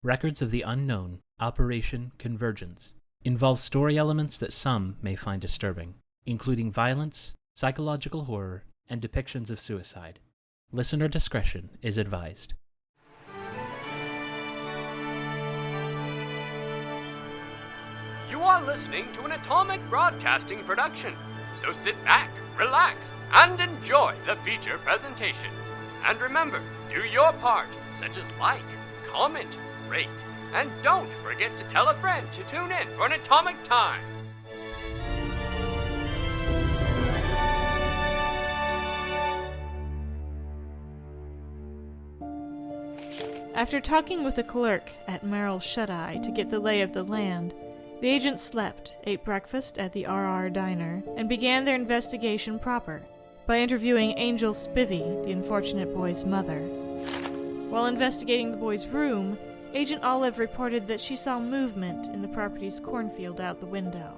Records of the Unknown, Operation Convergence, involve story elements that some may find disturbing, including violence, psychological horror, and depictions of suicide. Listener discretion is advised. You are listening to an Atomic Broadcasting production, so sit back, relax, and enjoy the feature presentation. And remember, do your part, such as like, comment, rate, and don't forget to tell a friend to tune in for an Atomic Time. After talking with a clerk at Merrill Shut-Eye to get the lay of the land, the agents slept, ate breakfast at the RR Diner, and began their investigation proper by interviewing Angel Spivey, the unfortunate boy's mother. While investigating the boy's room, Agent Olive reported that she saw movement in the property's cornfield out the window.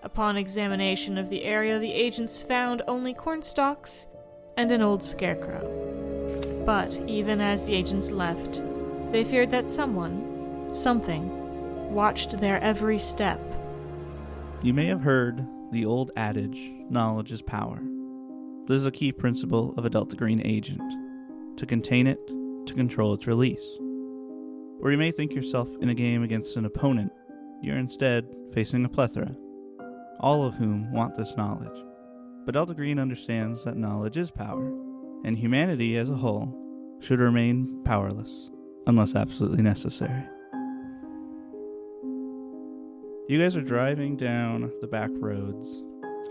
Upon examination of the area, the agents found only corn stalks and an old scarecrow. But even as the agents left, they feared that something, watched their every step. You may have heard the old adage, knowledge is power. This is a key principle of a Delta Green agent. To contain it, to control its release. Where you may think yourself in a game against an opponent, you're instead facing a plethora, all of whom want this knowledge. But Delta Green understands that knowledge is power, and humanity as a whole should remain powerless, unless absolutely necessary. You guys are driving down the back roads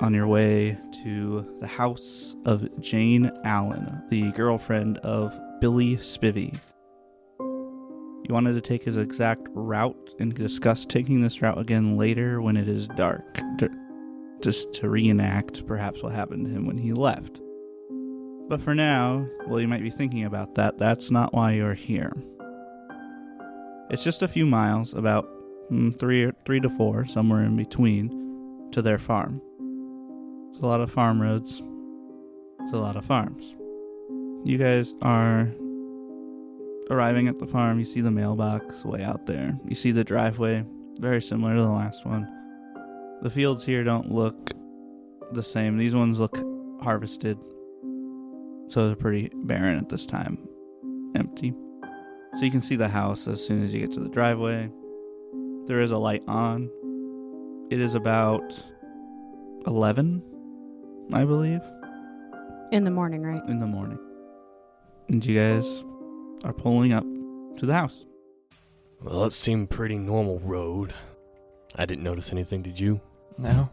on your way to the house of Jane Allen, the girlfriend of Billy Spivey. You wanted to take his exact route and discuss taking this route again later when it is dark, just to reenact perhaps what happened to him when he left. But for now, while you might be thinking about that, that's not why you're here. It's just a few miles, about three to four, somewhere in between, to their farm. It's a lot of farm roads. It's a lot of farms. You guys are arriving at the farm. You see the mailbox way out there. You see the driveway, very similar to the last one. The fields here don't look the same. These ones look harvested, so they're pretty barren at this time. Empty. So you can see the house as soon as you get to the driveway. There is a light on. It is about 11, I believe. In the morning, right? In the morning. And you guys are pulling up to the house. Well, it seemed pretty normal road. I didn't notice anything, did you? No.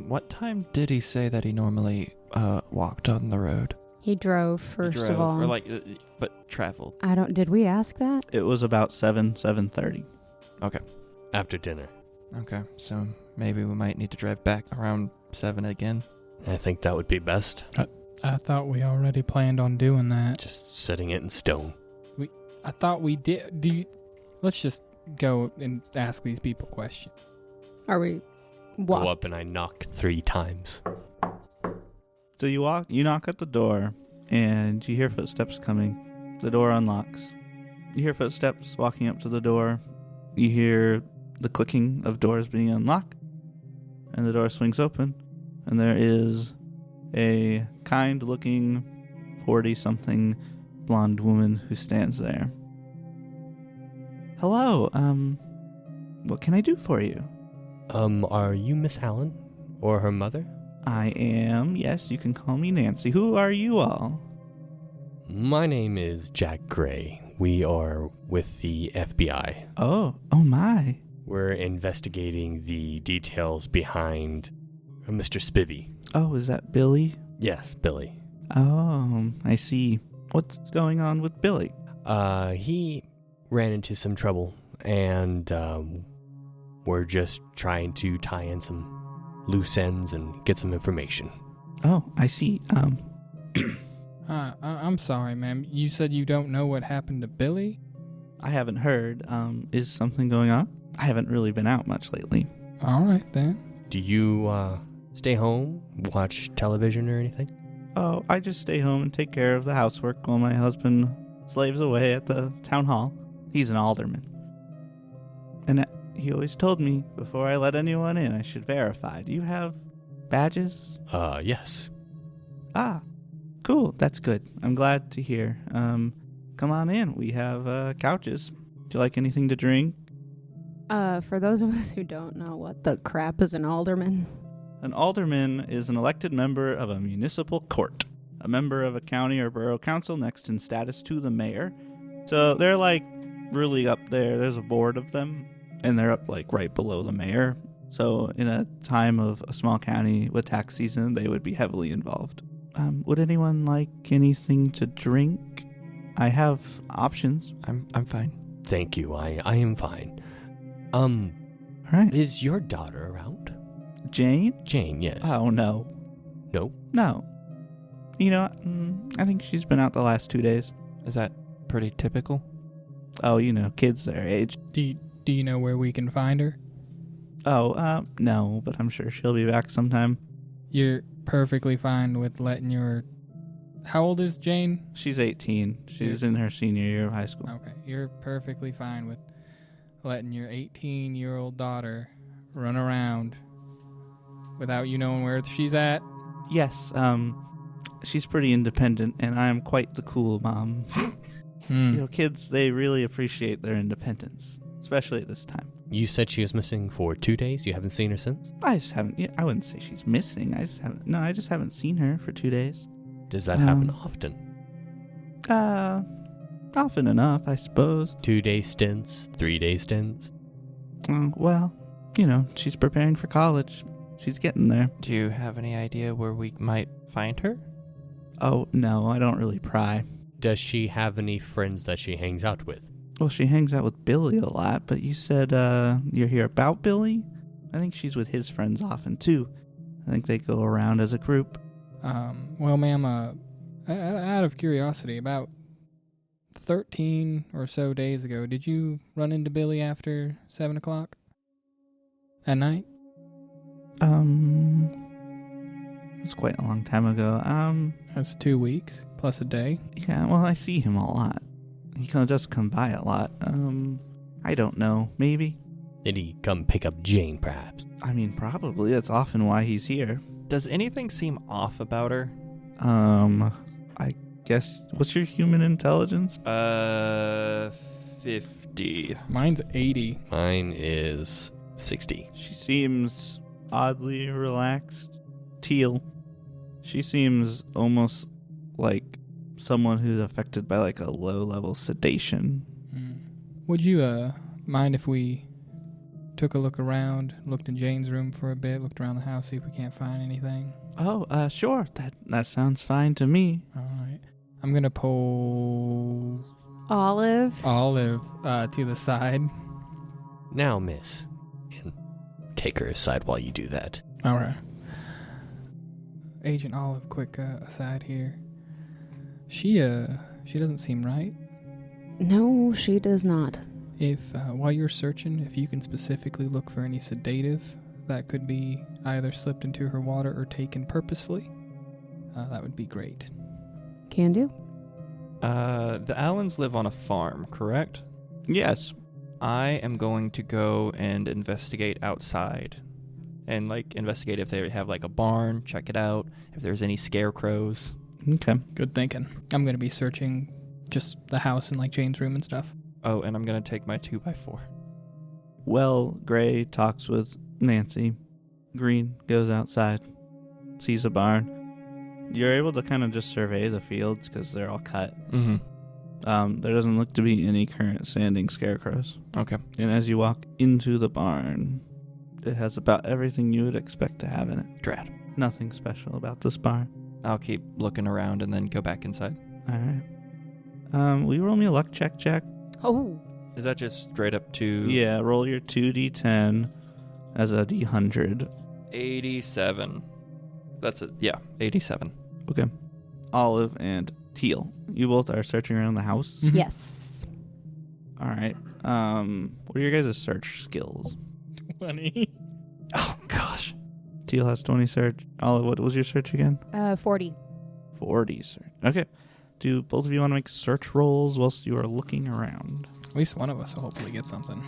What time did he say that he normally walked on the road? He drove first of all. Or but traveled. Did we ask that? It was about 7:30. Okay. After dinner. Okay, so maybe we might need to drive back around 7 again. I think that would be best. I thought we already planned on doing that. Just setting it in stone. I thought we did. Let's just go and ask these people questions. Are we... Go up and I knock 3 times. So you knock at the door, and you hear footsteps coming. The door unlocks. You hear footsteps walking up to the door. You hear the clicking of doors being unlocked, and the door swings open, and there is a kind-looking 40-something blonde woman who stands there. Hello, what can I do for you? Are you Miss Allen? Or her mother? I am. Yes, you can call me Nancy. Who are you all? My name is Jack Gray. We are with the FBI. Oh my. We're investigating the details behind Mr. Spivey. Oh, is that Billy? Yes, Billy. Oh, I see. What's going on with Billy? He ran into some trouble, and we're just trying to tie in some loose ends and get some information. Oh, I see. I'm sorry, ma'am. You said you don't know what happened to Billy? I haven't heard. Is something going on? I haven't really been out much lately. All right, then. Do you, stay home, watch television or anything? Oh, I just stay home and take care of the housework while my husband slaves away at the town hall. He's an alderman. And he always told me before I let anyone in, I should verify. Do you have badges? Yes. Ah, cool. That's good. I'm glad to hear. Come on in. We have couches. Do you like anything to drink? For those of us who don't know, what the crap is an alderman? An alderman is an elected member of a municipal court, a member of a county or borough council next in status to the mayor. So they're like really up there. There's a board of them, and they're up like right below the mayor. So in a time of a small county with tax season, they would be heavily involved. Would anyone like anything to drink? I have options. I'm fine. Thank you. I am fine. All right. Is your daughter around? Jane? Jane, yes. Oh, no. No? No. You know, I think she's been out the last 2 days. Is that pretty typical? Oh, you know, kids their age. Do you know where we can find her? Oh, no, but I'm sure she'll be back sometime. You're perfectly fine with letting your... How old is Jane? She's 18. She's in her senior year of high school. Okay, you're perfectly fine with letting your 18-year-old daughter run around without you knowing where she's at? Yes, she's pretty independent, and I am quite the cool mom. You know, kids, they really appreciate their independence, especially at this time. You said she was missing for 2 days? You haven't seen her since? I just haven't, I wouldn't say she's missing. I just haven't seen her for 2 days. Does that happen often? Often enough, I suppose. 2-day stints? 3-day stints? Well, you know, she's preparing for college. She's getting there. Do you have any idea where we might find her? Oh, no, I don't really pry. Does she have any friends that she hangs out with? Well, she hangs out with Billy a lot, but you said you're here about Billy? I think she's with his friends often, too. I think they go around as a group. Well, ma'am, out of curiosity, about 13 or so days ago, did you run into Billy after 7 o'clock at night? It's quite a long time ago. That's 2 weeks, plus a day. Yeah, well, I see him a lot. He does come by a lot. I don't know. Maybe. Did he come pick up Jane, perhaps? I mean, probably. That's often why he's here. Does anything seem off about her? I guess, what's your human intelligence? 50. Mine's 80. Mine is 60. She seems oddly relaxed. Teal. She seems almost like someone who's affected by like a low-level sedation. Would you mind if we took a look around, looked in Jane's room for a bit, looked around the house, see if we can't find anything? Oh, sure. That sounds fine to me. All right. I'm going to pull Olive to the side. Now, miss. And take her aside while you do that. All right. Agent Olive, quick aside here. She doesn't seem right. No, she does not. If, while you're searching, if you can specifically look for any sedative that could be either slipped into her water or taken purposefully, that would be great. Can do. The Allens live on a farm, correct? Yes. I am going to go and investigate outside. And, investigate if they have, a barn, check it out, if there's any scarecrows. Okay. Good thinking. I'm going to be searching just the house and, Jane's room and stuff. Oh, and I'm going to take my 2x4. Well, Gray talks with Nancy. Green goes outside, sees a barn. You're able to kind of just survey the fields because they're all cut. Mm-hmm. There doesn't look to be any current standing scarecrows. Okay. And as you walk into the barn, it has about everything you would expect to have in it. Drat. Nothing special about this barn. I'll keep looking around and then go back inside. All right. Will you roll me a luck check, Jack? Oh. Is that just straight up to... Yeah, roll your 2d10 as a d100. 87. That's it. Yeah, 87. Okay. Olive and Teal, you both are searching around the house? Mm-hmm. Yes. All right. What are your guys' search skills? 20. Oh, gosh. Teal has 20 search. Olive, what was your search again? 40. 40 search. Okay. Do both of you want to make search rolls whilst you are looking around? At least one of us will hopefully get something.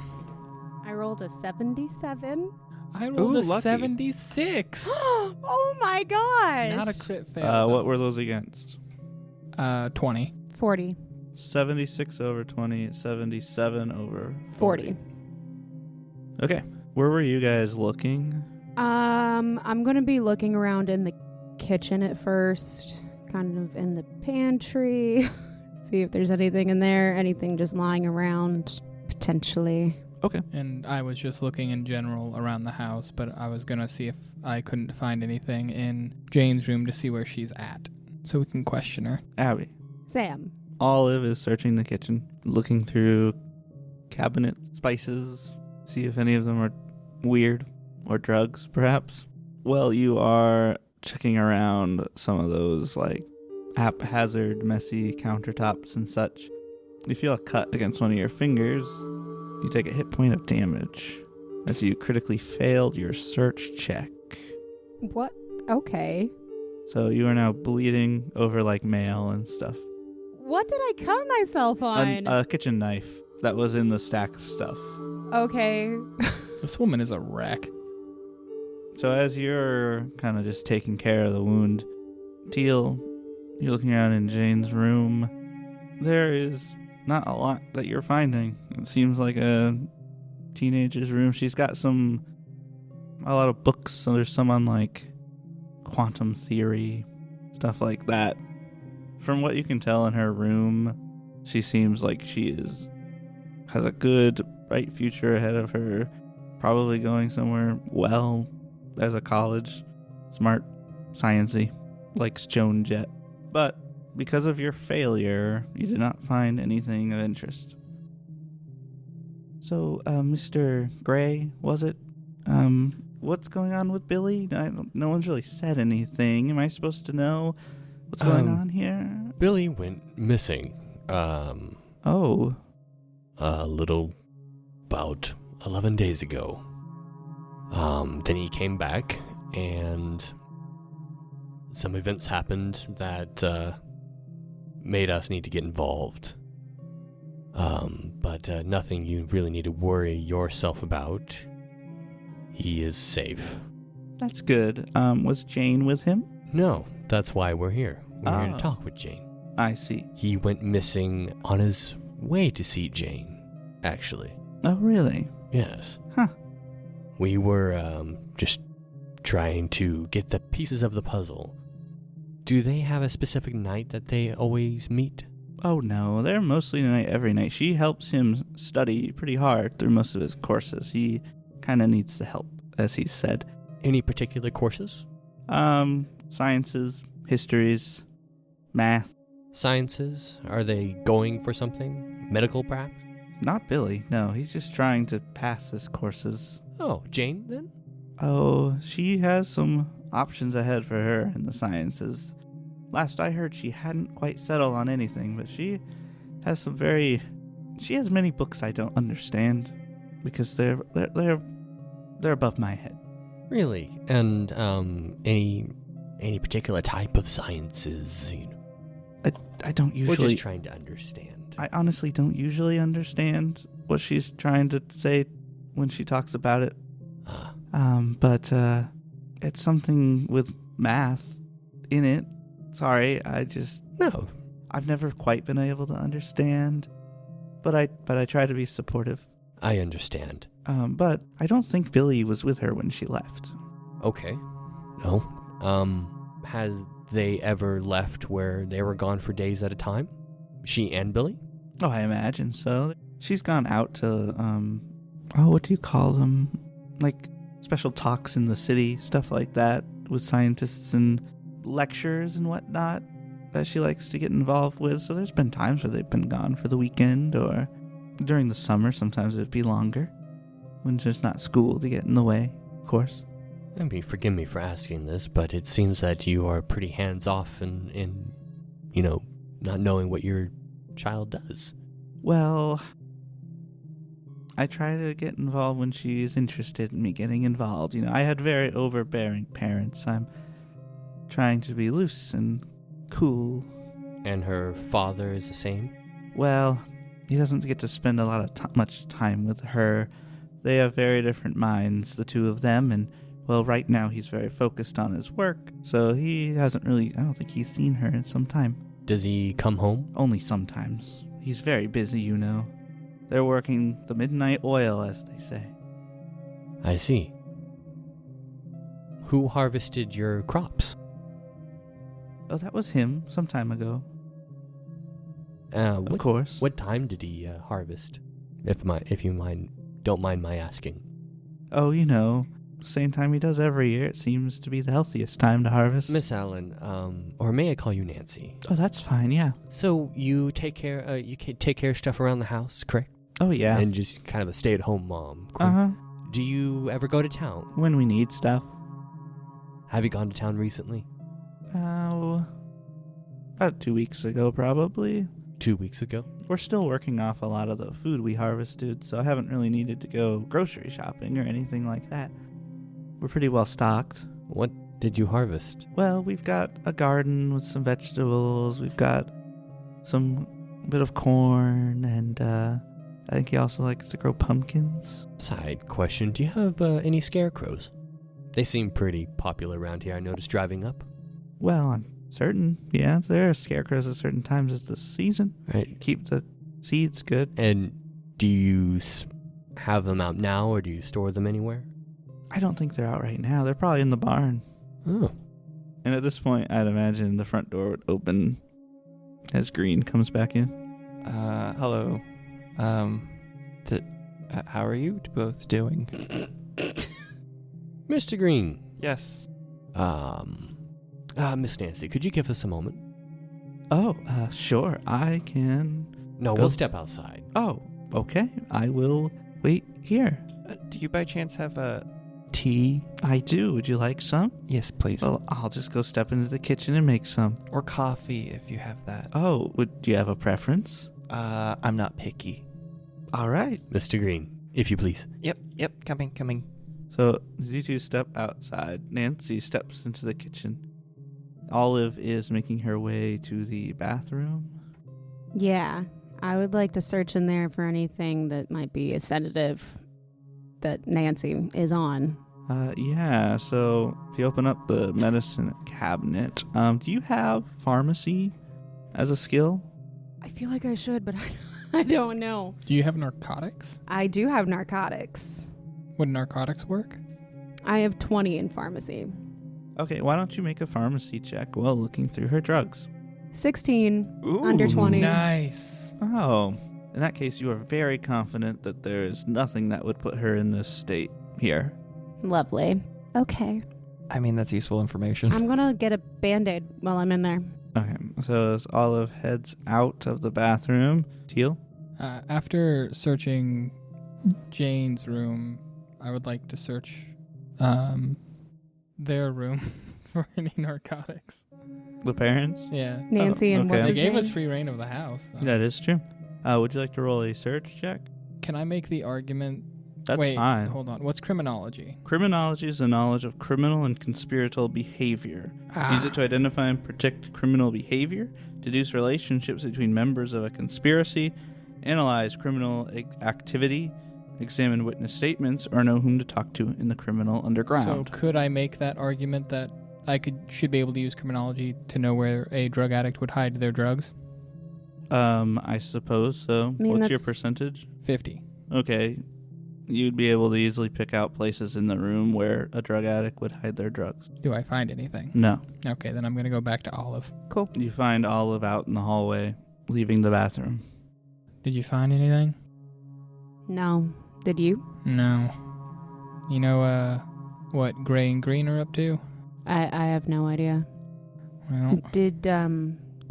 I rolled a 77. I rolled a lucky. 76. Oh my gosh! Not a crit fail. What were those against? 20. 40. 76 over 20, 77 over 40. Okay. Where were you guys looking? I'm gonna be looking around in the kitchen at first, kind of in the pantry, see if there's anything in there, anything just lying around, potentially. Okay. And I was just looking in general around the house, but I was gonna see if I couldn't find anything in Jane's room to see where she's at, so we can question her. Abby. Sam. Olive is searching the kitchen, looking through cabinet spices, see if any of them are weird or drugs, perhaps. Well, you are checking around some of those, like, haphazard, messy countertops and such. You feel a cut against one of your fingers. You take a hit point of damage as you critically failed your search check. What? Okay. So you are now bleeding over, like, mail and stuff. What did I cut myself on? A kitchen knife that was in the stack of stuff. Okay. This woman is a wreck. So as you're kind of just taking care of the wound, Teal, you're looking around in Jane's room. There is not a lot that you're finding. It seems like a teenager's room. She's got a lot of books. So there's some on, like, quantum theory, stuff like that. From what you can tell in her room, she seems like she has a good, bright future ahead of her. Probably going somewhere well as a college. Smart, sciencey, likes Joan Jett. But because of your failure, you did not find anything of interest. So, Mr. Gray, was it? What's going on with Billy? No one's really said anything. Am I supposed to know what's going on here? Billy went missing. Oh. A little about 11 days ago. Then he came back, and some events happened that made us need to get involved. But nothing you really need to worry yourself about. He is safe. That's good. Was Jane with him? No, that's why we're here. We're here to talk with Jane. I see. He went missing on his way to see Jane, actually. Oh, really? Yes. Huh. We were just trying to get the pieces of the puzzle. Do they have a specific night that they always meet? Oh, no. They're mostly tonight every night. She helps him study pretty hard through most of his courses. He kind of needs the help, as he said. Any particular courses? Sciences, histories, math. Sciences? Are they going for something? Medical, perhaps? Not Billy. No, he's just trying to pass his courses. Oh, Jane, then? Oh, she has some options ahead for her in the sciences. Last I heard, she hadn't quite settled on anything, but she has she has many books I don't understand because they're above my head. Really? And any particular type of sciences? I don't usually. We're just trying to understand. I honestly don't usually understand what she's trying to say when she talks about it. But it's something with math in it. Sorry, No. I've never quite been able to understand, but I try to be supportive. I understand. But I don't think Billy was with her when she left. Okay. No. Has they ever left where they were gone for days at a time? She and Billy? Oh, I imagine so. She's gone out to, what do you call them? Like, special talks in the city, stuff like that, with scientists and lectures and whatnot that she likes to get involved with. So there's been times where they've been gone for the weekend, or during the summer, sometimes it'd be longer, when there's not school to get in the way, of course. I mean, forgive me for asking this, but it seems that you are pretty hands-off in not knowing what your child does. Well, I try to get involved when she's interested in me getting involved. I had very overbearing parents. I'm trying to be loose and cool. And her father is the same? Well, he doesn't get to spend a lot of much time with her. They have very different minds, the two of them, and, well, right now he's very focused on his work, so he hasn't really, I don't think he's seen her in some time. Does he come home? Only sometimes. He's very busy, you know. They're working the midnight oil, as they say. I see. Who harvested your crops? Oh, that was him some time ago. Of course. What time did he harvest? If you don't mind my asking. Oh, you know, same time he does every year. It seems to be the healthiest time to harvest. Miss Allen, or may I call you Nancy? Oh, that's fine, yeah. So you take care of stuff around the house, correct? Oh, yeah. And just kind of a stay-at-home mom, correct? Uh-huh. Do you ever go to town? When we need stuff. Have you gone to town recently? Oh, about 2 weeks ago, probably. 2 weeks ago? We're still working off a lot of the food we harvested, so I haven't really needed to go grocery shopping or anything like that. We're pretty well stocked. What did you harvest? Well, we've got a garden with some vegetables. We've got some bit of corn, and I think he also likes to grow pumpkins. Side question, do you have any scarecrows? They seem pretty popular around here, I noticed driving up. Well, I'm certain, yeah, there are scarecrows at certain times of the season. Right. Keep the seeds good. And do you have them out now, or do you store them anywhere? I don't think they're out right now. They're probably in the barn. Oh. And at this point, I'd imagine the front door would open as Green comes back in. Hello. How are you both doing? Mr. Green. Yes. Miss Nancy, could you give us a moment? Oh, sure, I can... No, go. we'll step outside. Oh, okay. I will wait here. Do you by chance have a tea? I do. Would you like some? Yes, please. Well, I'll just go step into the kitchen and make some. Or coffee, if you have that. Oh, do you have a preference? I'm not picky. All right. Mr. Green, if you please. Yep, coming. So, as you two step outside, Nancy steps into the kitchen. Olive is making her way to the bathroom. Yeah, I would like to search in there for anything that might be a sedative that Nancy is on. Yeah, so if you open up the medicine cabinet, do you have pharmacy as a skill? I feel like I should, but I don't know. Do you have narcotics? I do have narcotics. Would narcotics work? I have 20 in pharmacy. Okay, why don't you make a pharmacy check while looking through her drugs? 16, Ooh, under 20. Nice. Oh, in that case, you are very confident that there is nothing that would put her in this state here. Lovely. Okay. I mean, that's useful information. I'm going to get a Band-Aid while I'm in there. Okay, so as Olive heads out of the bathroom, Teal? After searching Jane's room, I would like to search their room for any narcotics. The parents? Yeah. Nancy and okay. what's They his gave name? us free reign of the house. So. That is true. Would you like to roll a search check? Can I make the argument? That's Wait, fine. hold on. What's criminology? Criminology is the knowledge of criminal and conspiratorial behavior. Use it to identify and predict criminal behavior, deduce relationships between members of a conspiracy, analyze criminal activity, examine witness statements, or know whom to talk to in the criminal So underground. could I make that argument that I should be able to use criminology to know where a drug addict would hide their drugs? I suppose so. I mean, What's your that's- percentage? 50. Okay. You'd be able to easily pick out places in the room where a drug addict would hide their drugs. Do I find anything? No. Okay, then I'm going to go back to Olive. Cool. You find Olive out in the hallway, leaving the bathroom. Did you find anything? No. Did you? No. You know, what Gray and Green are up to? I have no idea. Well, Did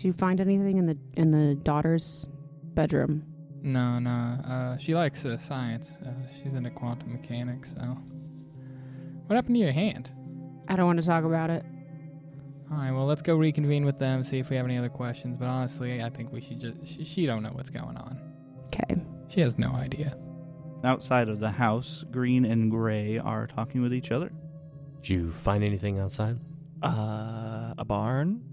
you find anything in the daughter's bedroom? no. She likes science. She's into quantum mechanics, so. What happened to your hand? I don't want to talk about it. All right, well, let's go reconvene with them, see if we have any other questions. But honestly, I think we should just... She don't know what's going on. Okay. She has no idea. Outside of the house, Green and Gray are talking with each other. Did you find anything outside? A barn.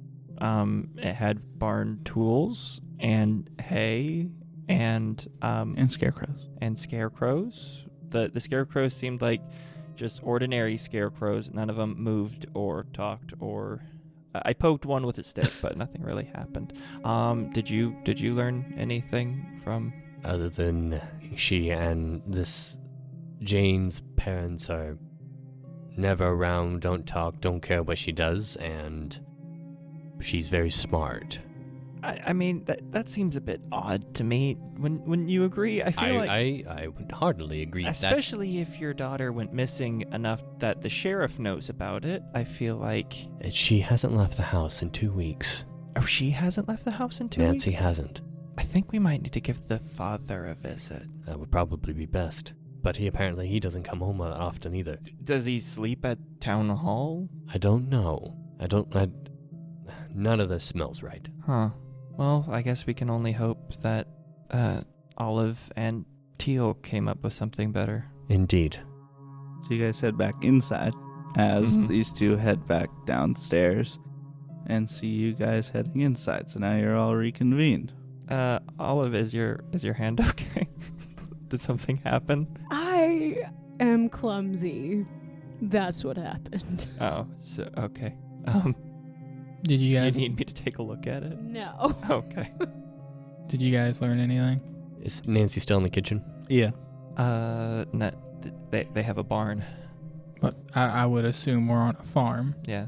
It had barn tools and hay and scarecrows. And scarecrows. The scarecrows seemed like just ordinary scarecrows. None of them moved or talked or. I poked one with a stick, but nothing really happened. Did you learn anything from? Other than she and this Jane's parents are never around, don't talk, don't care what she does, and she's very smart. I mean, that seems a bit odd to me. Wouldn't you agree? I feel like I would heartily agree. Especially if your daughter went missing enough that the sheriff knows about it. I feel like... She hasn't left the house in 2 weeks. Oh, she hasn't left the house in 2 weeks? Nancy hasn't. I think we might need to give the father a visit. That would probably be best. But he doesn't come home that often either. Does he sleep at town hall? I don't know. None of this smells right. Huh. Well, I guess we can only hope that Olive and Teal came up with something better. Indeed. So you guys head back inside as these two head back downstairs and see you guys heading inside. So now you're all reconvened. Olive, is your hand okay? Did something happen? I am clumsy. That's what happened. Oh, so okay. Did you guys... Do you need me to take a look at it? No. Okay. Did you guys learn anything? Is Nancy still in the kitchen? Yeah. No, they have a barn. But I would assume we're on a farm. Yeah,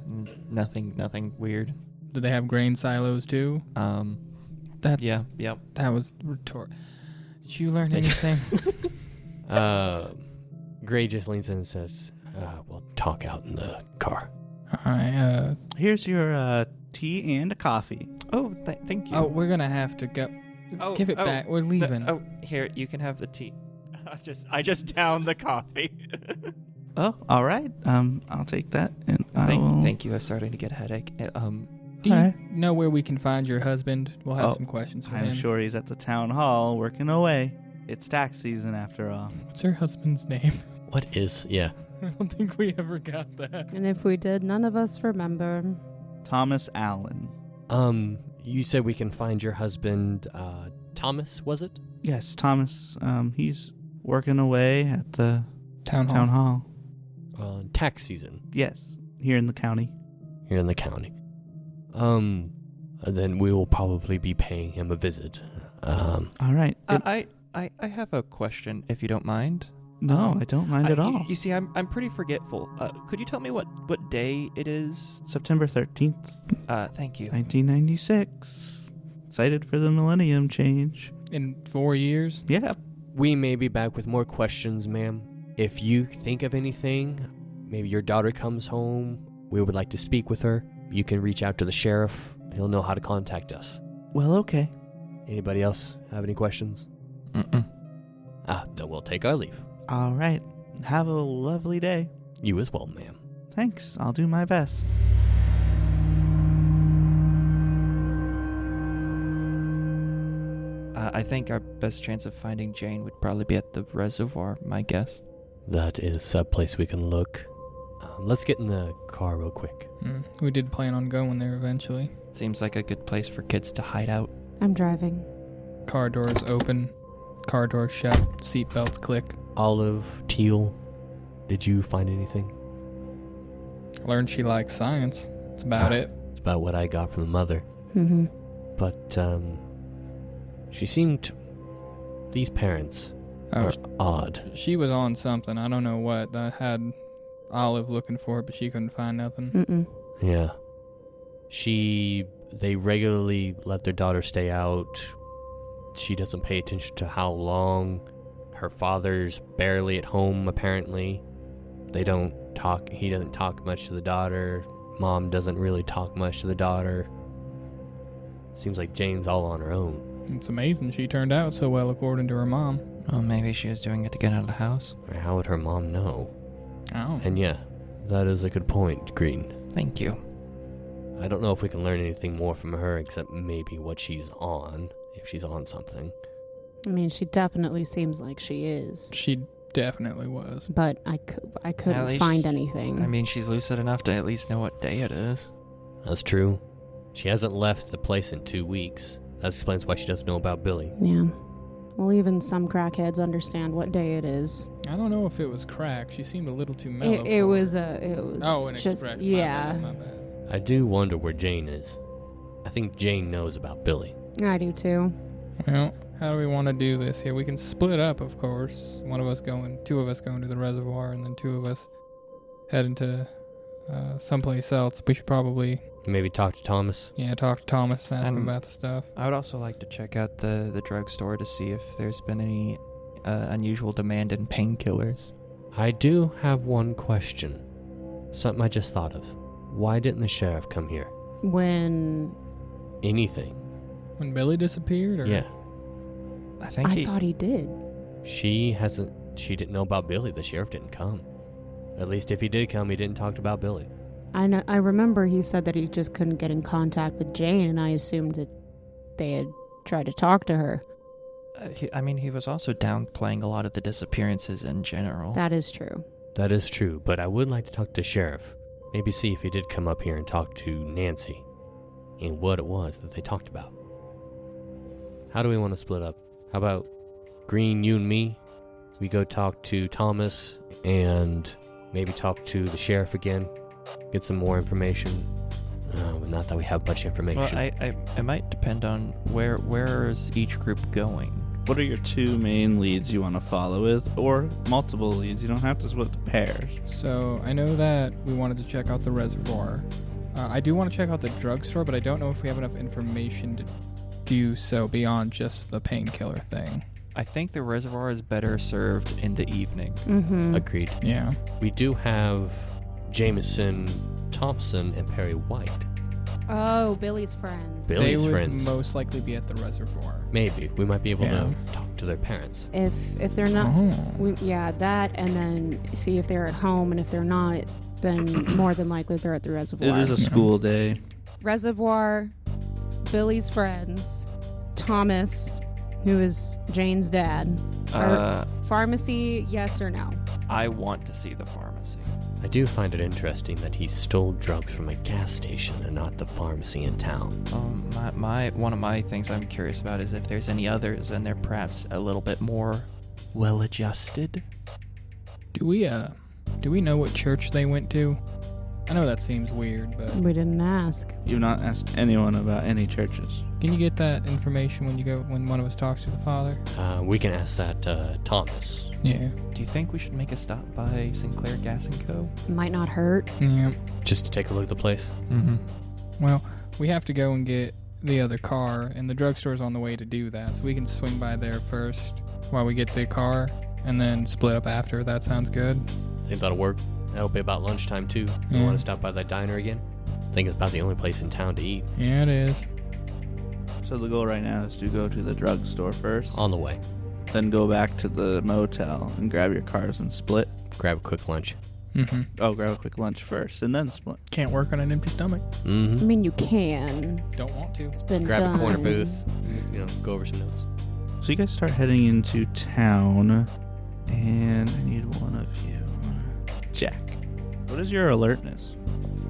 nothing weird. Do they have grain silos too? Yep. That was retort. Did you learn anything? Gray just leans in and says, we'll talk out in the car. All right, here's your tea and a coffee. Oh, thank you. Oh, we're gonna have to go. Give it back. We're leaving. Here, you can have the tea. I just downed the coffee. Oh, all right. I'll take that, and Thank you. I'm starting to get a headache. Do you know where we can find your husband? We'll have some questions for him. I'm sure he's at the town hall working away. It's tax season after all. What's her husband's name? What is? Yeah. I don't think we ever got that. And if we did, none of us remember. Thomas Allen. You said we can find your husband, Thomas, was it? Yes, Thomas. He's working away at the town hall. Tax season. Yes, here in the county. And then we will probably be paying him a visit. All right. I have a question, if you don't mind. No, I don't mind at all. You see, I'm pretty forgetful. Could you tell me what day it is? September 13th. Thank you. 1996. Excited for the millennium change. In 4 years? Yeah. We may be back with more questions, ma'am. If you think of anything, maybe your daughter comes home, we would like to speak with her, you can reach out to the sheriff. He'll know how to contact us. Well, okay. Anybody else have any questions? Mm-mm. Then we'll take our leave. All right. Have a lovely day. You as well, ma'am. Thanks. I'll do my best. I think our best chance of finding Jane would probably be at the reservoir, my guess. That is a place we can look. Let's get in the car real quick. We did plan on going there eventually. Seems like a good place for kids to hide out. I'm driving. Car doors open. Car doors shut. Seatbelts click. Olive, Teal, did you find anything? Learned she likes science. That's about it. It's about what I got from the mother. Mm-hmm. But, she seemed... These parents are odd. She was on something. I don't know what. I had Olive looking for it, but she couldn't find nothing. Mm-mm. Yeah. They regularly let their daughter stay out. She doesn't pay attention to how long. Her father's barely at home, apparently. They don't talk. He doesn't talk much to the daughter. Mom doesn't really talk much to the daughter. Seems like Jane's all on her own. It's amazing she turned out so well according to her mom. Oh, maybe she was doing it to get out of the house. How would her mom know? Oh. And yeah, that is a good point, Green. Thank you. I don't know if we can learn anything more from her except maybe what she's on, if she's on something. I mean, she definitely seems like she is. She definitely was. But I couldn't find anything. I mean, she's lucid enough to at least know what day it is. That's true. She hasn't left the place in 2 weeks. That explains why she doesn't know about Billy. Yeah. Well, even some crackheads understand what day it is. I don't know if it was crack. She seemed a little too mellow. It for was her. An just express. yeah. My bad. I do wonder where Jane is. I think Jane knows about Billy. I do too. Well, how do we want to do this here? We can split up, of course. Two of us going to the reservoir, and then 2 of us heading to someplace else. We should probably Maybe talk to Thomas. talk to Thomas, ask him And- about the stuff. I would also like to check out the drugstore to see if there's been any unusual demand in painkillers. I do have one question. Something I just thought of. Why didn't the sheriff come here? When Anything. When Billy disappeared, or Yeah. I think I thought he did. She didn't know about Billy. The sheriff didn't come. At least if he did come, he didn't talk about Billy. I remember he said that he just couldn't get in contact with Jane, and I assumed that they had tried to talk to her. he was also downplaying a lot of the disappearances in general. That is true. That is true, but I would like to talk to the sheriff. Maybe see if he did come up here and talk to Nancy and what it was that they talked about. How do we want to split up? How about Green, you and me? We go talk to Thomas and maybe talk to the sheriff again. Get some more information. Not that we have much information. Well, it might depend on where is each group going. What are your 2 main leads you want to follow with, or multiple leads? You don't have to split the pairs. So I know that we wanted to check out the reservoir. I do want to check out the drugstore, but I don't know if we have enough information to do so beyond just the painkiller thing. I think the reservoir is better served in the evening. Mm-hmm. Agreed. Yeah. We do have Jameson Thompson and Perry White. Oh, Billy's friends. Billy's they would friends. most likely be at the reservoir. Maybe. We might be able Yeah. to talk to their parents. If they're not, that, and then see if they're at home, and if they're not, then more than likely they're at the reservoir. It is a school day. Reservoir, Billy's friends, Thomas, who is Jane's dad. Pharmacy, yes or no? I want to see the pharmacy. I do find it interesting that he stole drugs from a gas station and not the pharmacy in town. One of my things I'm curious about is if there's any others and they're perhaps a little bit more well-adjusted. Do we know what church they went to? I know that seems weird, but We didn't ask. You've not asked anyone about any churches. can you get that information when one of us talks to the father? We can ask that Thomas. Yeah. Do you think we should make a stop by Sinclair Gas & Co.? Might not hurt. Yeah. Just to take a look at the place. Mm-hmm. Well, we have to go and get the other car, and the drugstore's on the way to do that, so we can swing by there first while we get the car, and then split up after. That sounds good. I think that'll work. That'll be about lunchtime too. You Yeah. want to stop by that diner again? I think it's about the only place in town to eat. Yeah, it is. So the goal right now is to go to the drugstore first, On the way. then go back to the motel and grab your cars and split. Grab a quick lunch. Mm-hmm. Oh, grab a quick lunch first and then split. Can't work on an empty stomach. I Mm-hmm. mean, you can. Don't want to. It's been Grab done. a corner booth. Go over some notes. So you guys start heading into town, and I need one of you. Jack. What is your alertness?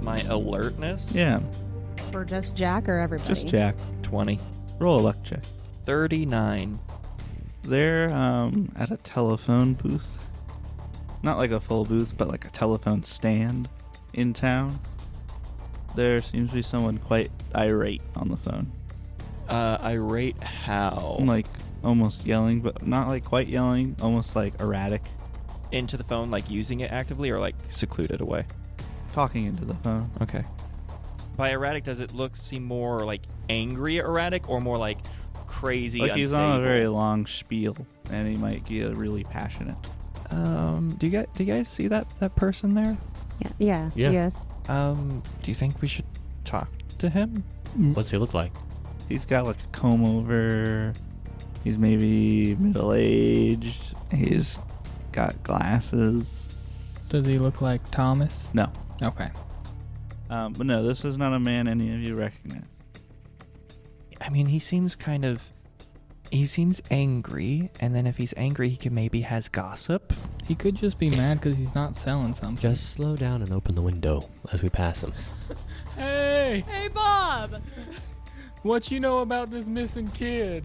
My alertness? Yeah, For just Jack or everybody? just Jack. 20. Roll a luck check. 39. They're at a telephone booth. Not like a full booth, but like a telephone stand in town. There seems to be someone quite irate on the phone. Irate how? Like almost yelling, but not like quite yelling, almost like erratic. Into the phone, like using it actively or like secluded away? Talking into the phone. Okay. By erratic, does it seem more like angry erratic or more like crazy, Like he's on a unstable? very long spiel, and he might get really passionate. Do you guys see that person there? Yeah. Yeah. Yes. Do you think we should talk to him? What's he look like? He's got like a comb over. He's maybe middle-aged. He's got glasses. Does he look like Thomas? No. Okay. But no, this is not a man any of you recognize. I mean, he seems angry, and then if he's angry, he can maybe has gossip. He could just be mad because he's not selling something. Just slow down and open the window as we pass him. Hey! Hey, Bob! What you know about this missing kid?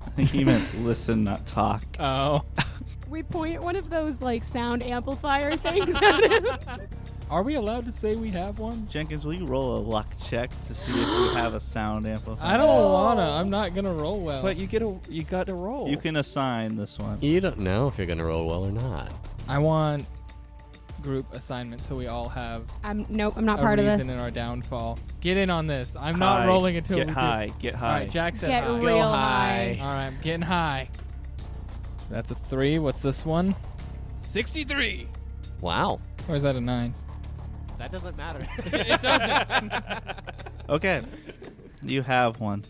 I think he meant listen, not talk. Oh. We point one of those, like, sound amplifier things at him. Are we allowed to say we have one? Jenkins, will you roll a luck check to see if you have a sound amplifier? I don't wanna. I'm not gonna roll well. But you got to roll. You can assign this one. You don't know if you're going to roll well or not. I want group assignments so we all have Nope, I'm not a part of reason this. in our downfall. Get in on this. I'm not rolling until get we high. Get do. high. All right, Jack said Get high. real Go high. high. All right, I'm getting high. That's a 3. What's this one? 63. Wow. Or is that a 9? That doesn't matter. It doesn't. Okay. You have one.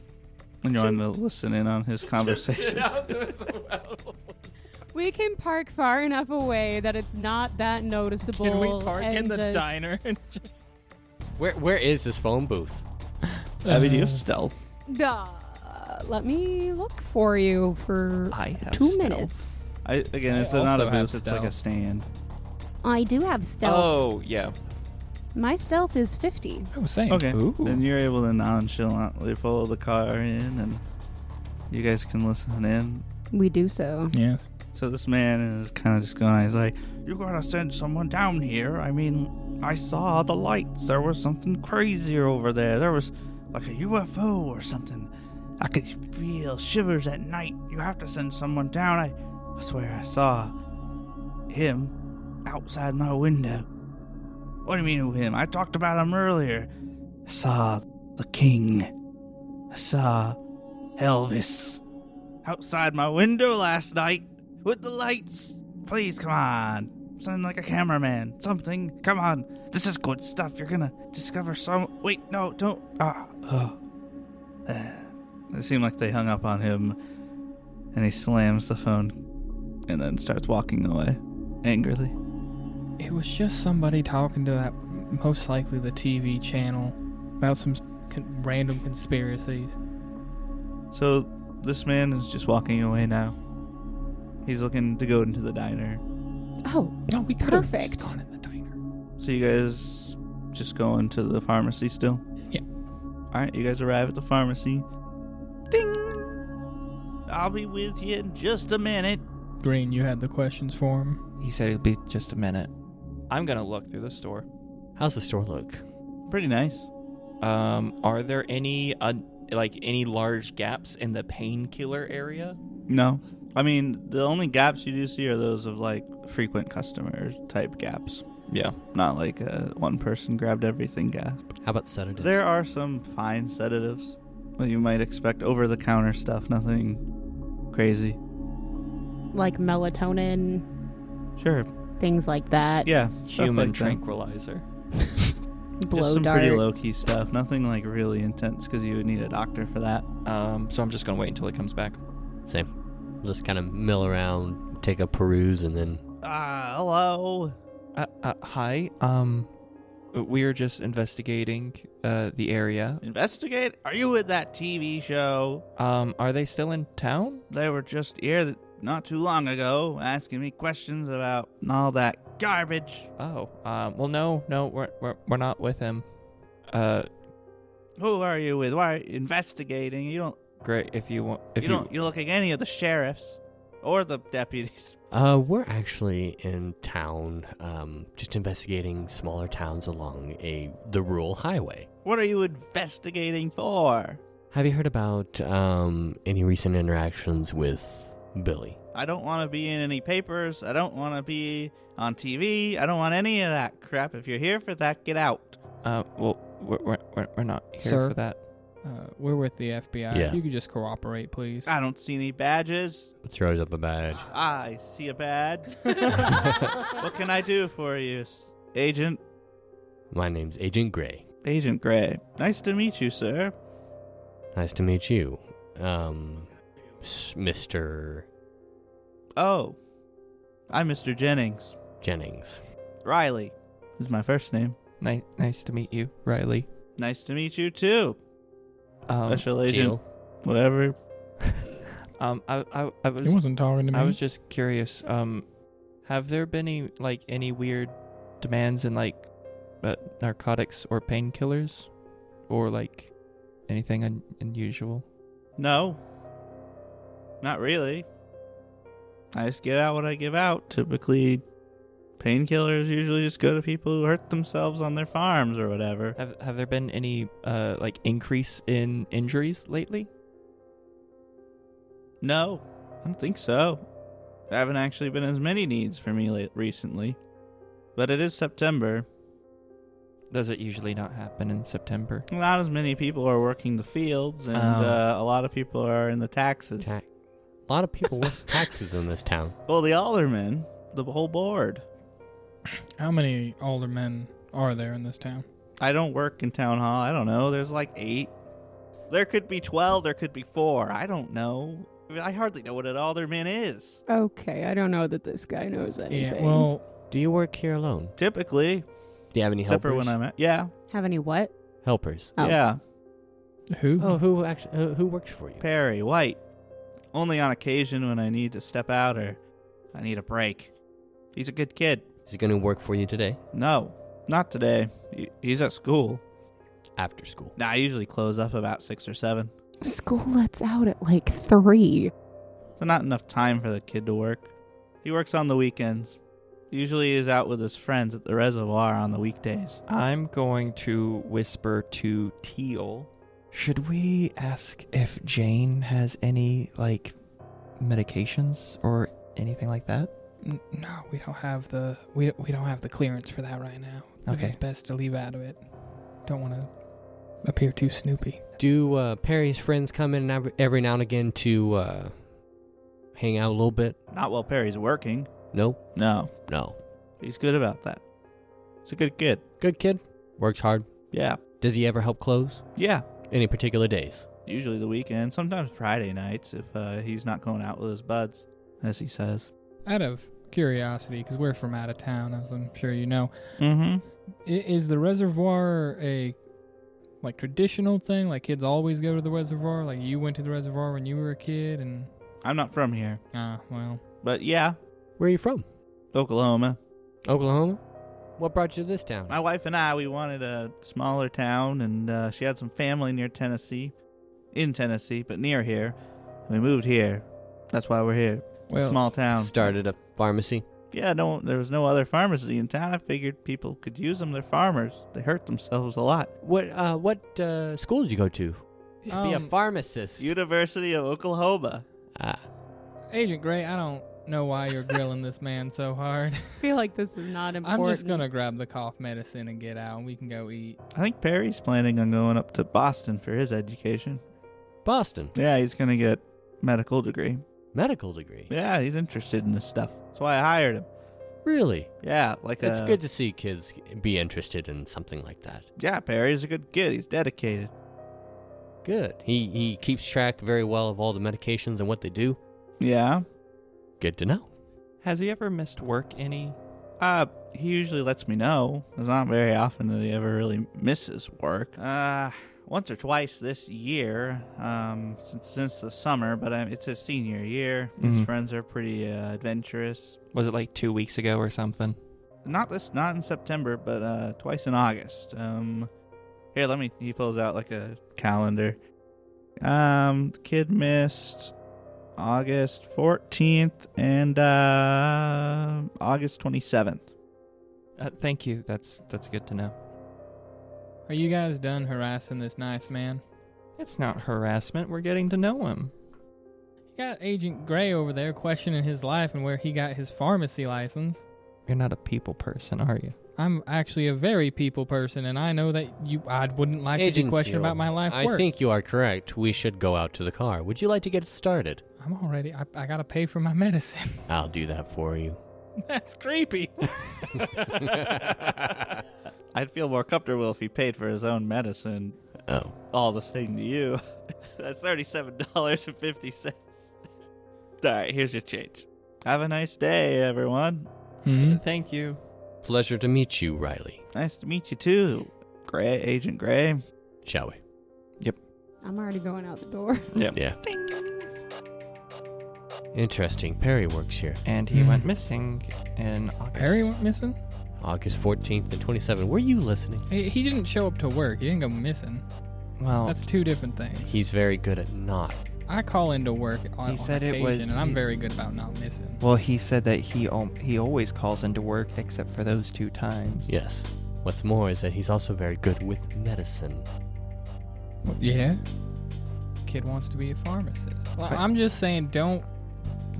And you're going to listen in on his conversation. We can park far enough away that it's not that noticeable. Can we park in and the just- diner and just... Where is this phone booth? Abby, do you have stealth? Let me look for you for I have 2 stealth. minutes. Again, I it's not a also have booth, it's like a stealth. stand. I do have stealth. Oh, yeah. My stealth is 50. Oh, same. Okay. Ooh. Then you're able to nonchalantly pull the car in and you guys can listen in. We do so. Yes. So this man is kind of just going, he's like, you gotta send someone down here. I mean, I saw the lights. There was something crazy over there. There was like a UFO or something. I could feel shivers at night. You have to send someone down. I swear I saw him outside my window. What do you mean him? I talked about him earlier. I saw the king. I saw Elvis outside my window last night with the lights. Please, come on. Send like a cameraman. Something. Come on. This is good stuff. You're gonna discover some... Wait, no, don't... It seemed like they hung up on him, and he slams the phone and then starts walking away angrily. It was just somebody talking to that, most likely the TV channel, about some random conspiracies. So this man is just walking away now. He's looking to go into the diner. Oh, No, we could have perfect. gone in the diner. So you guys just go into the pharmacy still? Yeah. Alright, you guys arrive at the pharmacy. Ding! I'll be with you in just a minute. Green, you had the questions for him. He said it'd be just a minute. I'm going to look through the store. How's the store look? Pretty nice. Are there any any large gaps in the painkiller area? No. I mean, the only gaps you do see are those of like frequent customers type gaps. Yeah. Not like a one person grabbed everything gap. How about sedatives? There are some fine sedatives that you might expect, over the counter stuff, nothing crazy. Like melatonin, Sure. things like that. Yeah. stuff Human like that. tranquilizer. Blow Just some dart. pretty low key stuff. Nothing like really intense because you would need a doctor for that. So I'm just going to wait until he comes back. Same. We'll just kind of mill around, take a peruse, and then... Hello. Hi. We're just investigating the area. Investigate? Are you with that TV show? Are they still in town? They were just here not too long ago asking me questions about all that garbage. Oh. Well, no, we're not with him. Who are you with? Why are you investigating? You don't. Great. If you want, if you don't. You look like any of the sheriffs or the deputies. We're actually in town, just investigating smaller towns along the rural highway. What are you investigating for? Have you heard about any recent interactions with Billy? I don't want to be in any papers. I don't want to be on TV. I don't want any of that crap. If you're here for that, get out. Well, we're not here Sir? for that. We're with the FBI. Yeah. If you could just cooperate, please. I don't see any badges. Throws up a badge. I see a badge. What can I do for you, Agent? My name's Agent Gray. Agent Gray. Nice to meet you, sir. Nice to meet you. Mr. Oh, I'm Mr. Jennings. Jennings. Riley is my first name. Nice to meet you, Riley. Nice to meet you, too. Special Agent. Teal. Whatever. I was. He wasn't talking to me. I was just curious. Have there been any weird demands in narcotics or painkillers, or anything unusual? No. Not really. I just give out what I give out. Typically, painkillers usually just go to people who hurt themselves on their farms or whatever. Have there been any increase in injuries lately? No, I don't think so. There haven't actually been as many needs for me recently. But it is September. Does it usually not happen in September? Not as many people are working the fields, and a lot of people are in the taxes. A lot of people work taxes in this town. Well, the aldermen, the whole board. How many aldermen are there in this town? I don't work in town hall. I don't know. There's like 8. There could be 12. There could be 4. I don't know. I hardly know what an alderman is. Okay, I don't know that this guy knows anything. Yeah, well, Do you work here alone? Typically. Do you have any Except helpers? for when I'm at... Yeah. have any what? Helpers. Oh. Yeah. who? Oh, who works for you? Perry, White. Only on occasion when I need to step out or I need a break. He's a good kid. Is he going to work for you today? No, not today. He's at school. After school. Nah, I usually close up about 6 or 7. School lets out at like 3. So not enough time for the kid to work. He works on the weekends. Usually is out with his friends at the reservoir on the weekdays. I'm going to whisper to Teal. Should we ask if Jane has any, medications or anything like that? No, we don't have the we don't have the clearance for that right now. Okay. It's best to leave out of it. Don't want to appear too snoopy. Do Perry's friends come in every now and again to hang out a little bit? Not while Perry's working. No? No. No. He's good about that. He's a good kid. Good kid? Works hard? Yeah. Does he ever help close? Yeah. Any particular days? Usually the weekend. Sometimes Friday nights if he's not going out with his buds, as he says. Out of curiosity, because we're from out of town, as I'm sure you know, Mm-hmm. is the reservoir a traditional thing? Like kids always go to the reservoir? Like you went to the reservoir when you were a kid, and I'm not from here. well, But yeah, Where are you from? Oklahoma. Oklahoma? What brought you to this town? My wife and I, we wanted a smaller town, and she had some family near Tennessee. In Tennessee, but near here. We moved here. That's why we're here. well, Small town. Started a pharmacy. Yeah, no, there was no other pharmacy in town. I figured people could use them. They're farmers. They hurt themselves a lot. What school did you go to? Be a pharmacist. University of Oklahoma. Agent Gray, I don't know why you're grilling this man so hard. I feel like this is not important. I'm just gonna grab the cough medicine and get out, and we can go eat. I think Perry's planning on going up to Boston for his education. Boston. Yeah, he's going to get medical degree. Medical degree. Yeah, he's interested in this stuff. That's why I hired him. Really? Yeah, like It's good to see kids be interested in something like that. Yeah, Perry's a good kid. He's dedicated. Good. He keeps track very well of all the medications and what they do. Yeah. Good to know. Has he ever missed work any? He usually lets me know. It's not very often that he ever really misses work. Once or twice this year, since the summer, but it's his senior year. His Mhm. friends are pretty adventurous. Was it 2 weeks ago or something? Not in September, but twice in August. Here, he pulls out a calendar. The kid missed August 14th and August 27th. Thank you. That's good to know. Are you guys done harassing this nice man? It's not harassment. We're getting to know him. You got Agent Gray over there questioning his life and where he got his pharmacy license. You're not a people person, are you? I'm actually a very people person, and I know that I wouldn't like to be Agent questioned Teal, about my life work. I think you are correct. We should go out to the car. Would you like to get started? I'm already... I gotta pay for my medicine. I'll do that for you. That's creepy. I'd feel more comfortable if he paid for his own medicine. Oh. All the same to you. That's $37.50. All right, here's your change. Have a nice day, everyone. Thank you. Pleasure to meet you, Riley. Nice to meet you, too, Agent Gray. Shall we? I'm already going out the door. Yep. Yeah. Interesting. Perry works here. And he went missing in August. Perry went missing? August 14th and 27th. Were you listening? He didn't show up to work. He didn't go missing. Well, That's two different things. He's very good at not I call into work on said occasion, it was- and I'm very good about not missing. Well, he said that he always calls into work except for those 2 times. Yes. What's more is that he's also very good with medicine. Yeah. Kid wants to be a pharmacist. Well, I'm just saying, don't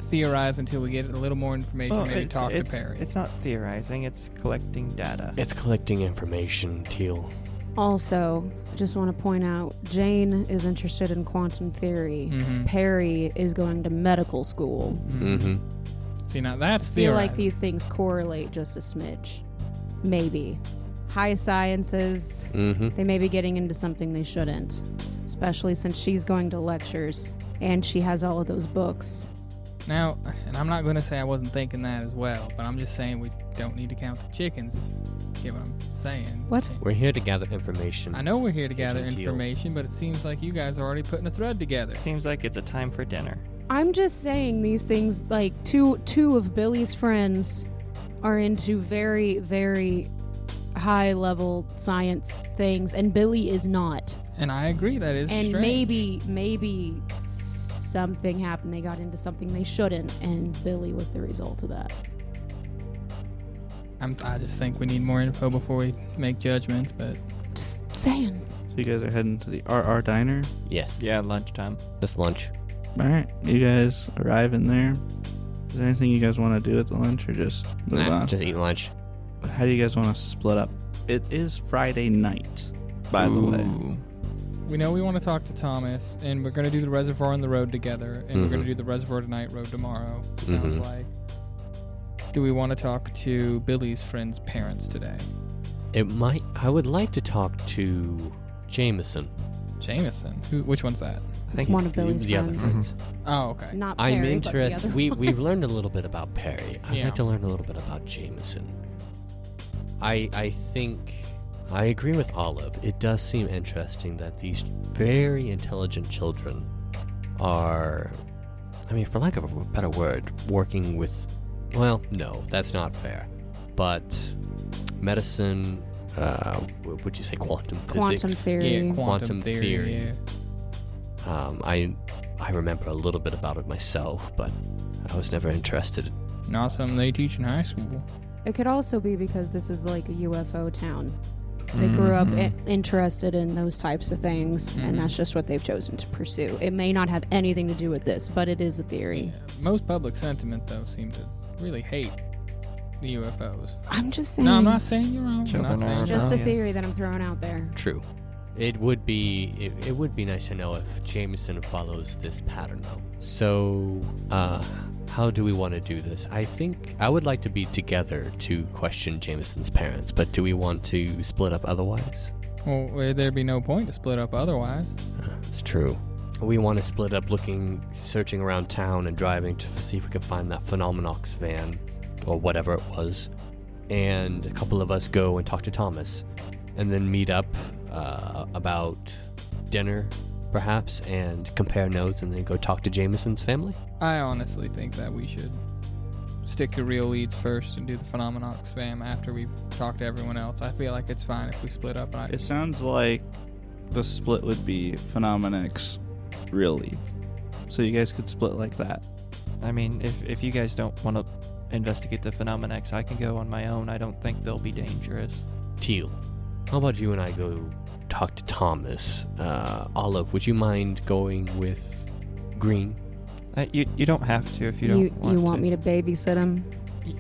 theorize until we get a little more information. Well, Maybe talk to Perry. It's not theorizing, it's collecting data. It's collecting information, Teal. Also, just want to point out, Jane is interested in quantum theory. Mhm. Perry is going to medical school. Mm-hmm. See, now that's I feel like theorizing. these things correlate just a smidge. Maybe. High sciences, Mm-hmm. they may be getting into something they shouldn't. Especially since she's going to lectures and she has all of those books. Now, and I'm not going to say I wasn't thinking that as well, but I'm just saying we don't need to count the chickens, if you get what I'm saying. What? We're here to gather information. I know we're here to gather Agent Teal. information, but it seems like you guys are already putting a thread together. Seems like it's a time for dinner. I'm just saying these things, like two of Billy's friends are into very, very high level science things, and Billy is not. And I agree, that is And strange. maybe something happened. They got into something they shouldn't, and Billy was the result of that. I just think we need more info before we make judgments, but Just saying. So you guys are heading to the RR Diner. Yes. Yeah, lunchtime. This lunch. All right, you guys arrive in there. Is there anything you guys want to do at the lunch, or just move on? Just eat lunch. How do you guys want to split up? It is Friday night, by the way. Ooh. we know we want to talk to Thomas, and we're going to do the Reservoir on the Road together, and we're going Mhm. to do the Reservoir Tonight Road tomorrow, sounds Mhm. like. Do we want to talk to Billy's friend's parents today? I would like to talk to Jameson. Jameson? Which one's that? I It's think one of Billy's The other friends. friends. Oh, okay. Not I'm Perry, but the interested. other We've learned a little bit about Perry. I'd Yeah. like to learn a little bit about Jameson. I think I agree with Olive. It does seem interesting that these very intelligent children are, I mean, for lack of a better word, working with, well, no, that's not fair. But medicine, would you say quantum physics? Quantum theory. Yeah, Quantum theory. yeah. I remember a little bit about it myself, but I was never interested. Not something they teach in high school. It could also be because this is like a UFO town. They grew up Mhm. interested in those types of things, Mhm. and that's just what they've chosen to pursue. It may not have anything to do with this, but it is a theory. Yeah. Most public sentiment, though, seem to really hate the UFOs. I'm just saying. No, I'm not saying you're wrong. I'm Children not saying are It's you're just a wrong. yes. theory that I'm throwing out there. True. It would be nice to know if Jameson follows this pattern though. So, how do we want to do this? I think I would like to be together to question Jameson's parents, but do we want to split up otherwise? Well, there'd be no point to split up otherwise. It's true. We want to split up searching around town and driving to see if we can find that Phenomeноx van or whatever it was. And a couple of us go and talk to Thomas and then meet up about dinner, perhaps, and compare notes and then go talk to Jameson's family. I honestly think that we should stick to real leads first and do the Phenomeноx fam after we've talked to everyone else. I feel like it's fine if we split up. It sounds like the split would be Phenomenex really. So you guys could split like that. I mean, if you guys don't want to investigate the Phenomenex, I can go on my own. I don't think they'll be dangerous. Teal, how about you and I go talk to Thomas? Olive, would you mind going with Green? You don't have to if you don't want You want to. me to babysit him?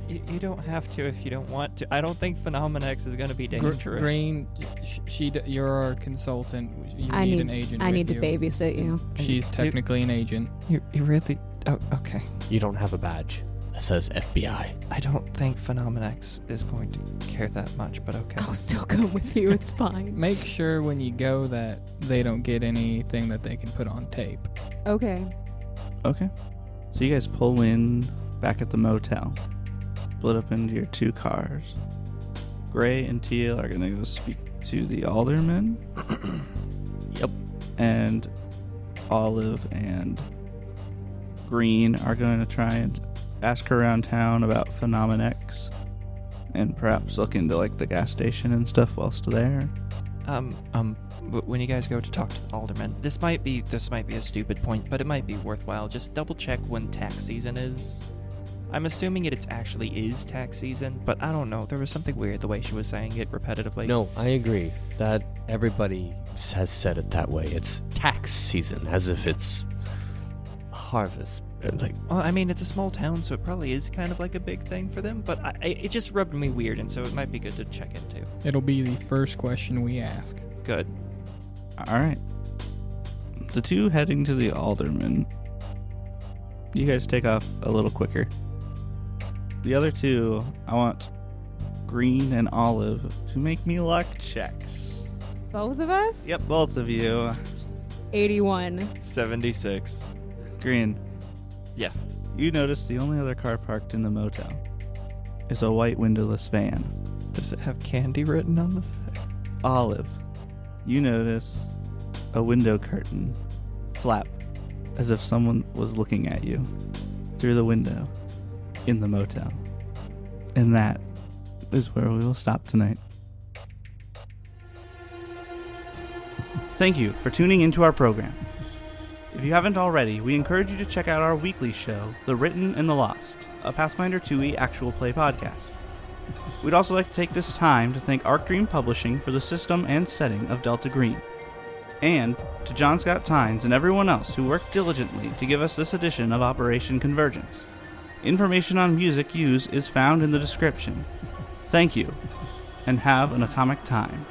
You don't have to if you don't want to. I don't think Phenomenex is going to be dangerous. Green, you're our consultant. You I need an agent. I with need to you. babysit you. She's technically an agent. You really? Oh, okay. You don't have a badge that says FBI. I don't think Phenomenex is going to care that much, but okay. I'll still go with you. It's fine. Make sure when you go that they don't get anything that they can put on tape. Okay. Okay. So you guys pull in back at the motel. Split up into your two cars. Gray and Teal are going to go speak to the alderman. Yep. And Olive and Green are going to try and ask around town about Phenomenex and perhaps look into like the gas station and stuff whilst there. When you guys go to talk to the alderman, this might be a stupid point, but it might be worthwhile. Just double check when tax season is. I'm assuming it actually is tax season, but I don't know. There was something weird the way she was saying it repetitively. No, I agree that everybody has said it that way. It's tax season, as if it's harvest. Well, I mean, it's a small town, so it probably is kind of like a big thing for them, but it just rubbed me weird, and so it might be good to check into. It'll be the first question we ask. Good. All right. The two heading to the alderman. You guys take off a little quicker. The other two, I want Green and Olive to make me luck checks. Both of us? Yep, both of you. 81. 76. Green. Yeah. You notice the only other car parked in the motel is a white windowless van. Does it have candy written on the side? Olive. You notice a window curtain flap as if someone was looking at you through the window in the motel. And that is where we will stop tonight. Thank you for tuning into our program. If you haven't already, we encourage you to check out our weekly show, The Written and the Lost, a Pathfinder 2e actual play podcast. We'd also like to take this time to thank Arc Dream Publishing for the system and setting of Delta Green, and to John Scott Tynes and everyone else who worked diligently to give us this edition of Operation Convergence. Information on music used is found in the description. Thank you, and have an atomic time.